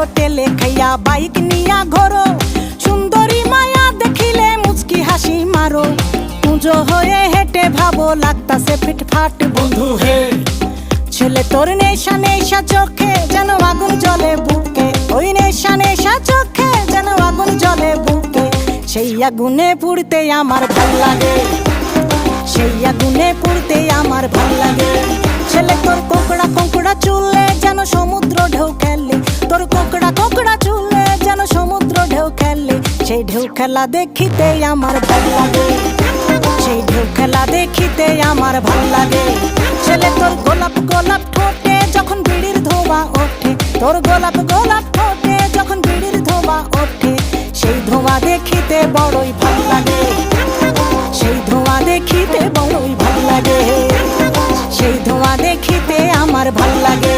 হোটেলে খাইয়া বাইক নিয়া ঘোরো, সুন্দরী মায়া দেখিলে মুচকি হাসি মারো, পুজো হয়ে হেঁটে ভাবো লাগতাছে ফিটফাট বন্ধু হে। ছেলে তোর নেশা নেশা চোখে যেন আগুন জ্বলে বুকে, ওই নেশা নেশা চোখে যেন আগুন জ্বলে বুকে, সেই আগুনে পুড়তে আমার ভাল লাগে, সেই আগুনে পুড়তে আমার ভাল লাগে। ছেলে তোর কোকড়া কোকড়া চুলে যেন সমুদ্র ঢেউ খেলে, তোর কোকড়া কোকড়া চুলে যেন সমুদ্র ঢেউ খেলে, সেই ঢেউ খেলা দেখিতে আমার ভাল লাগে, সেই ঢেউ খেলা দেখিতে আমার ভাল লাগে। ছেলে তোর গোলাপ গোলাপ ঠোঁটে যখন বিড়ির ধোঁয়া ওঠে, তোর গোলাপ গোলাপ ঠোঁটে যখন বিড়ির ধোঁয়া ওঠে, সেই ধোঁয়া দেখিতে বড়ই ভাল লাগে, সেই ধোঁয়া দেখিতে বড়ই ভাল লাগে, সেই ধোঁয়া দেখিতে আমার ভাল লাগে।